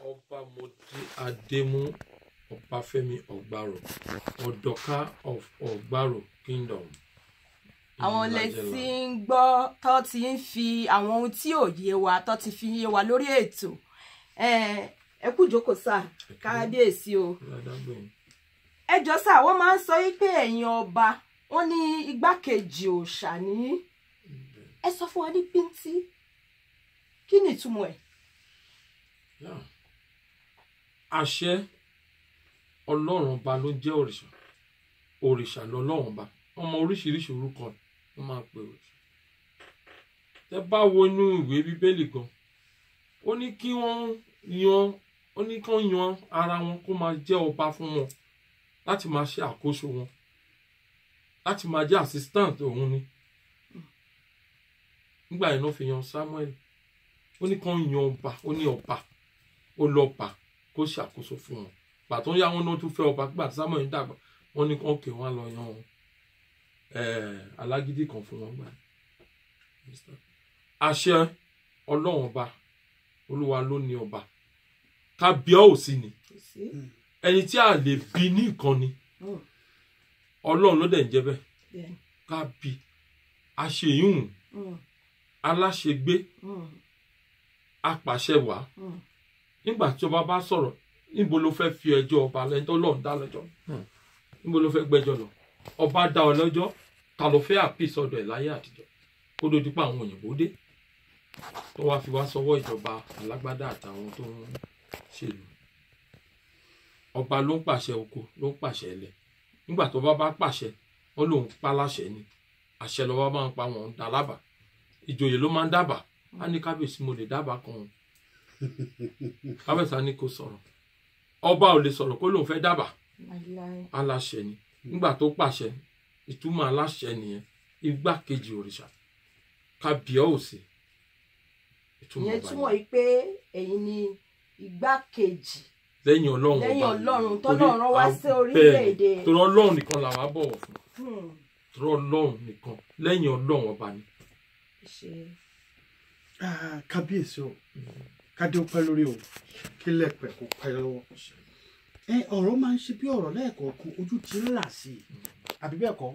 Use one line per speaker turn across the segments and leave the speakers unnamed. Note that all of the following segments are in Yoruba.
Ọba Modi Ademu Ọbáfẹ́mi Ọ̀gbàrò, Ọ̀dọ́ká of Ọ̀gbàrò Kingdom.
Àwọn lè ti ń gbọ́ tó ti ń fi àwọn ohun tí ò yé wa tó ti fi yé wa lórí ètò. Ẹ kú jókòó sà, kábíyèsí o. Ẹ jọ̀ọ́ sà, wọ́n máa ń sọ pé ẹ̀yin ọba wọ́n ní igbákejì òòṣà ní. Ẹ sọ fún wa ní píntí. Kí ni ìtumọ̀ ẹ̀?
Àṣẹ Ọlọ́run ọba ló jẹ́ òrìṣà. Òrìṣà lọ́lọ́run ọba. Ọmọ oríṣiríṣi orúkọ wọ́n máa pè òrìṣà. Tẹ́ bá wo inú ìwé Bíbélì gan, ó ní kí wọ́n yan ara wọn kó máa jẹ́ ọba fún wọn, láti máa ṣe àkóso wọn, láti máa jẹ́ assistant òun ni. Nígbà yẹn ló fi yan Samuel. Ó ní kán yan ọba, ó ní ọba, ó lọ́ba kó ṣàkóso fún wọn. Gbà tó ń yá wọn náà tún fẹ́ ọba, gbà tí Samuel dàgbà wọ́n ní kán kè wọ́n lọ yan alágídí kan fún wọn gbà. Àṣẹ Ọlọ́run ọba, Olúwa ló ní ọba. Kábíyèsí ni ẹni tí a lè bí ní ìkànnì. Ọlọ́run ló dẹ̀ ń jẹ́ bẹ́ẹ̀. Kábí àṣeyùn aláṣegbé apàṣẹwàá. Nígbà tí ọba bá sọ̀rọ̀, níbo ló fẹ́ fi ẹjọ́ ọba lẹ́yìn tó lọ́run dá lẹ́jọ́? Níbo ló fẹ́ gbẹ́jọ́ lọ? Ọba dá ọ lẹ́jọ́, ta ló fẹ́ àpèsè ọ̀dọ̀ ẹ̀ láyé àtijọ́ kó tó di pa àwọn òyìnbó dé tó wá fi wá sọ́wọ́ ìjọba alágbádá àtàwọn tó ń ṣèlú. Ọba ló ń pàṣẹ oko, ló ń pàṣẹ ilẹ̀. Nígbà tó bá pàṣẹ, ó lóun pa láṣẹ ni. Àṣẹ lọ́wọ́ máa ń pa wọn dá lábàá. Ìjòyè ló máa ń dábàá. Á ní kábíyèsí mo lè dábàá kan. Kábíyèsí á ní kó sọ̀rọ̀. Ọba ò lè sọ̀rọ̀ kó lóun fẹ́ dábàá. Aláṣẹ ni. Nígbà tó pàṣẹ, ìtumọ̀ aláṣẹ nìyẹn. Igbákejì òrìṣà. Kábíyèsí.
Ìyẹn túmọ̀ yìí pé ẹ̀yin ni igbákejì.
Lẹ́yìn Ọlọ́run ọba.
Lẹ́yìn Ọlọ́run tọ́lọ́run wá sí orílẹ̀-èdè.
Torí Ọlọ́run nìkan làwa bọ̀wọ̀ fún. Torí Ọlọ́run nìkan. Lẹ́yìn Ọlọ́run ọba ni.
Kábíyèsí o, kádé ó pẹ́ lórí o, kí lẹ́pẹ̀ kó pẹ́ lọ́wọ́. Ọ̀rọ̀ máa ń ṣe bí ọ̀rọ̀ lẹ́ẹ̀kọ̀ọ̀kan, ojú ti ń là sí i, àbí bẹ́ẹ̀ kọ́?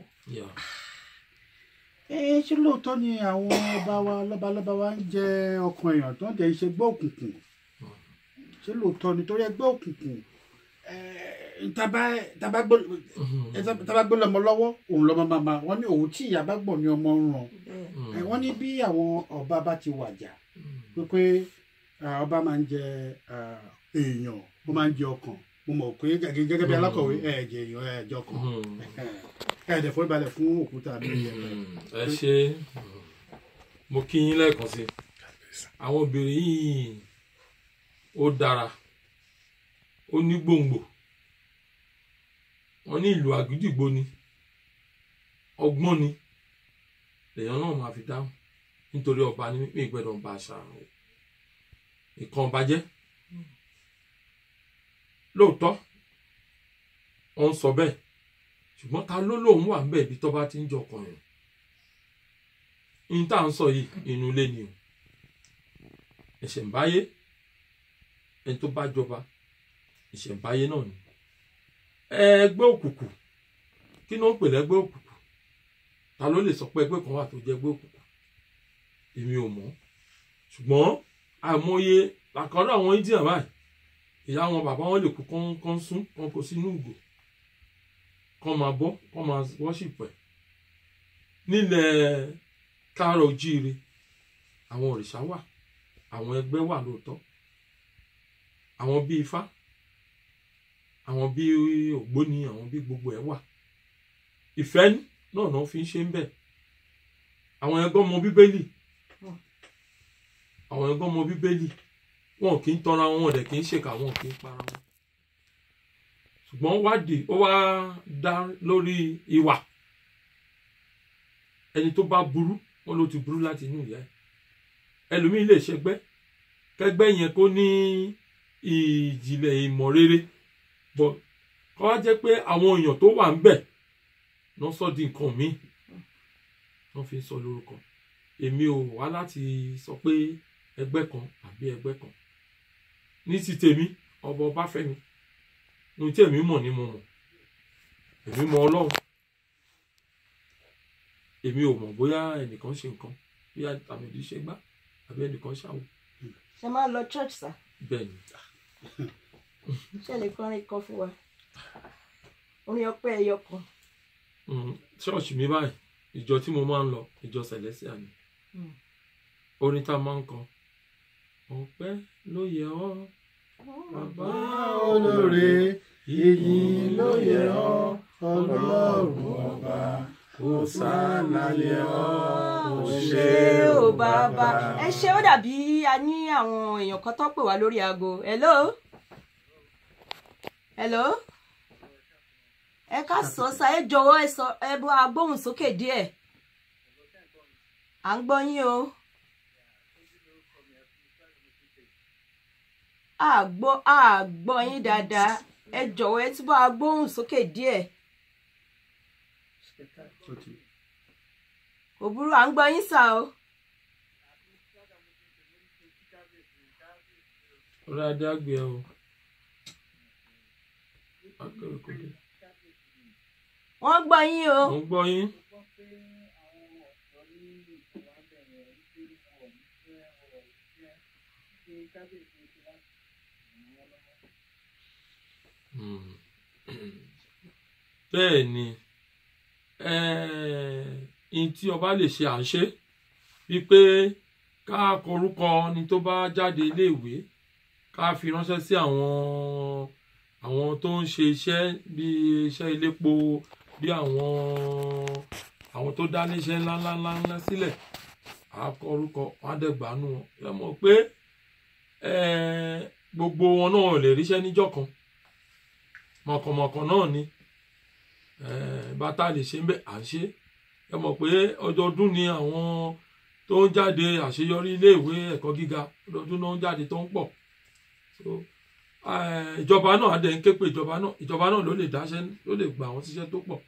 Ṣé lóòótọ́ ni àwọn ọba wa lọ́balọ́ba wa ń jẹ ọkàn èèyàn tó ń jẹ iṣẹ́ ẹgbẹ́ òkùnkùn? Ṣé lóòótọ́ ni torí ẹgbẹ́ òkùnkùn tàbá gbé lọ́mọ lọ́wọ́ òun lọ́mọ màmá, wọ́n ní òun tí ìyá bá gbọ̀n ní ọmọ ń ràn. Wọ́n ní bí àwọn ọba bá ti wàjà pé ọba máa ń jẹ èèyàn, ó máa ń jẹ ọkàn. Mo mọ̀ pé gẹ́gẹ́ bí alákọ̀wé ẹ̀jẹ̀ èèyàn ẹ̀jẹ̀ ọkàn ẹ̀ẹ́dẹ̀ fún ìbalẹ̀ fún òkúta bí ẹ̀rẹ̀.
Ẹ ṣe mo kí yín lẹ́ẹ̀kan sí. Àwọn obìnrin yìí ó dára, ó ní gbòǹgbò. Wọ́n ní ìlú àgídìgbò ni, ọgbọ́n ni lèèyàn náà máa fi dáhùn. Nítorí ọba ní mímí ìgbẹ́dọ̀ ń ba àṣà ìkan bàjẹ́. Lóòótọ́ wọ́n ń sọ bẹ́ẹ̀, ṣùgbọ́n ta ló lóun wà níbẹ̀ ibi tó bá ti ń jọkàn yẹn? Ní tá à ń sọ yìí inú ilé ni o. Ìṣẹ̀ǹbáyé ẹni tó bá jọba, ìṣẹ̀ǹbáyé náà ni. Ẹgbẹ́ òkùnkùn, kí ló ń pè lẹ́gbẹ́ òkùnkùn? Ta ló lè sọ pé ẹgbẹ́ kan wà tó jẹ́ ẹgbẹ́ òkùnkùn? Èmi ò mọ̀. Ṣùgbọ́n àìmọye làkọ́rọ́ àwọn Indian báyìí. Ìyá wọn bàbá wọn lè kú kán sún kán kó sínú ìgò, kán máa bọ́, kán máa worship ẹ̀. Nílẹ̀ Káàárọ̀ Oòjíire àwọn òrìṣà wà, àwọn ẹgbẹ́ wà lóòótọ́. Àwọn bí Ifá, àwọn bí Ògbóni, àwọn bí gbogbo ẹ̀ wà. Ìfẹ́ náà náà fi ń ṣe ń bẹ̀. Àwọn ẹgbẹ́ ọmọ Bíbélì, àwọn ẹgbẹ́ ọmọ Bíbélì wọn kì í tọ́ra wọn, wọn dẹ̀ kì í ṣèkà, wọn kì í para wọn. Ṣùgbọ́n wádìí ó wá dá lórí ìwà. Ẹni tó bá burú wọn ló ti burú láti inú ìyá ẹ̀. Ẹlòmíì lè ṣẹgbẹ́ kẹgbẹ́ yẹn kó ní ìjìnlẹ̀ ìmọ̀ rere, bọ̀ kọ́ wá jẹ́ pé àwọn èèyàn tó wà ń bẹ̀ lọ́ sọ di nǹkan míì wọ́n fi ń sọ lórúkọ. Èmi ò wá láti sọ pé ẹgbẹ́ kan àbí ẹgbẹ́ kan. ní ti tèmi ọba Ọbáfẹ́mi ohun tí èmi mọ̀ ni mo mọ̀ èmi mọ̀ Ọlọ́run èmi ò mọ̀ bóyá ẹnìkan ṣe nǹkan bóyá àmìdí ṣe gbá àbí ẹnìkan ṣàwò.
ṣe máa lọ church sá.
bẹ́ẹ̀ni.
ṣe lè kọrin kan fún wa orin ọpẹ́ ẹyọ kan.
ṣọ́ọ̀ṣì mi báyìí ìjọ tí mo máa ń lọ ìjọ Celestial ni orin tá a máa ń kọ ọpẹ́ ló yẹ ọ́ bàbá
olóore ìyìn ló yẹ ọ́ Ọlọ́run ọba Hòsánà yẹ ọ́
ó ṣé o bàbá. ẹ ṣé ó dàbí a ní àwọn èèyàn kan tó pè wá lórí aago. hello hello ẹ ká sọ sa ẹ jọ̀wọ́ ẹ bọ́ agbóhùn sókè díẹ̀ à ń gbọ́ yín o. àgbọ́ yín dáadáa ẹ jọ̀wọ́ ẹ túbọ̀ agbóhùn sókè díẹ̀. kò burú à ń gbọ́ yín sà o.
ọ̀rọ̀ adé àgbẹ̀ o.
wọ́n gbọ́ yín o.
mo gbọ́ yín. bẹ́ẹ̀ ni in tí ọba lè ṣe à ń ṣe wípé ká kọrúkọ ni tó bá jáde iléèwé ká fi ránṣẹ́ sí àwọn tó ń ṣe iṣẹ́ bí iṣẹ́ iléepo bí àwọn tó dá níṣẹ́ ńláńlá sílẹ̀ á kọrúkọ wọn á dẹ̀gbánú wọn ẹ mọ̀ pé gbogbo wọn náà lè ríṣẹ́ níjọ́ kan mọ̀kànmọ̀kàn náà ni bàtà lè ṣe ń bẹ à ń ṣe ẹ mọ̀ pé ọdọọdún ni àwọn tó ń jáde àṣeyọrí iléèwé ẹ̀kọ́ gíga ọdọọdún náà ń jáde tó ń pọ̀ ìjọba náà adẹ ń ké pé ìjọba náà ló lè dáṣẹ́ ló lè gbà wọ́n síṣẹ́ tó pọ̀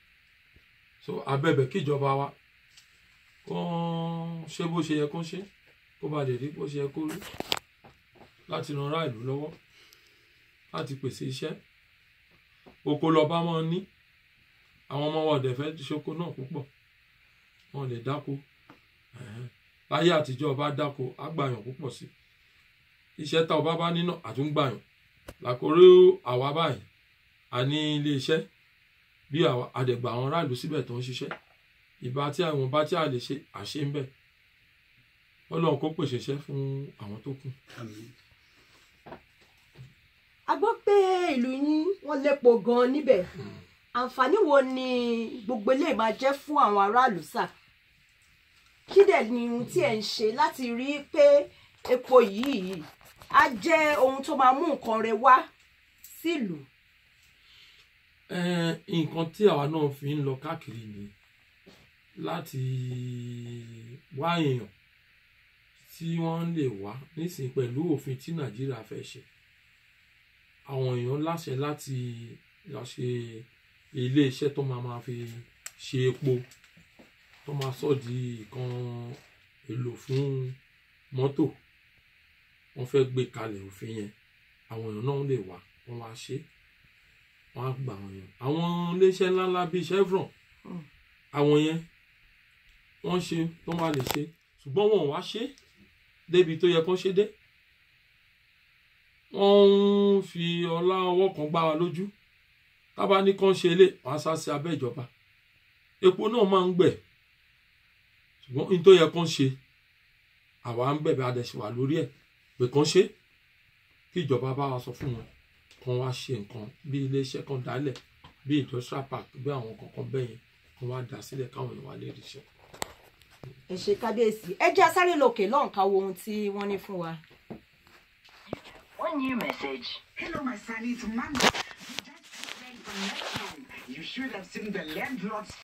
so abẹ́bẹ̀ kí ìjọba wa kó ṣe bó ṣe yẹ kó ṣe kó ba lè rí bó ṣe yẹ kó rí láti ran ará ìlú lọ́wọ́ láti pèsè iṣẹ́ oko lọba máa ní àwọn ọmọ wa ọ̀dẹ̀ fẹ́ ṣoko náà púpọ̀ wọn lè dáko láyé àtijọ́ ọba dáko àgbàyàn púpọ̀ sí iṣẹ́ tá ọba bá nínà àtúngbàyàn làkórí àwa báyìí a ní ilé iṣẹ́ bí àdẹ̀gbà àwọn aráàlú síbẹ̀ tó ń ṣiṣẹ́ ìbá tí àwọn bá tí a lè ṣe àṣẹ ń bẹ̀ Ọlọ́run kó pèsè iṣẹ́ fún àwọn tó kù.
a gbọ́ pé ìlú yín wọ́n lépo gan-an níbẹ̀ àǹfààní wo ni gbogbo eléyìí máa jẹ́ fún àwọn aráàlú sà kí dẹ̀ ni ohun tí ẹ̀ ń ṣe láti rí pé epo yìí á jẹ́ ohun tó máa mú nǹkan rẹ̀ wá sílùú.
nǹkan tí àwa náà fi ń lọ káàkiri ni láti wá èèyàn tí wọ́n lè wá nísìnyí pẹ̀lú òfin tí Nàìjíríà fẹ́ ṣe àwọn èèyàn láṣẹ láti lọ ṣe ilé iṣẹ́ tó máa fi ṣe epo tó máa sọ di nǹkan èlò fún mọ́tò wọ́n fẹ́ gbé kalẹ̀ òfin yẹn àwọn èèyàn náà lè wá wọ́n wá ṣe wọ́n á gbà àwọn èèyàn àwọn iléeṣẹ́ ńláńlá bíi Chevron àwọn yẹn wọ́n ṣe tó máa lè ṣe ṣùgbọ́n wọn ò wá ṣe débi tó yẹ kó ṣe dé wọ́n ń fi ọlá ọwọ́ kan gbá wa lójú tábà ní kán ṣe lé wàá sá sí abẹ́ ìjọba epo náà máa ń gbẹ ṣùgbọ́n ní tó yẹ kán ṣe àwa ń bẹ̀bẹ̀ adẹ̀sí wà lórí ẹ̀ pé kán ṣe kí ìjọba bá wa sọ fún wọn kán wá ṣe nǹkan bí iléeṣẹ́ kan dálẹ̀ bí industrial park bí àwọn kankan bẹ́yẹn kán wá dá sílẹ̀ káwọn èèyàn wá lè ríṣẹ́.
ẹ ṣe kábíyèsí ẹ jẹ́ asáré lókè lọ́nkà wo ohun tí wọ́n ní fún wa.
One new message.
Hello, my son. It's Mama. You just came from London. You should have seen the landlord's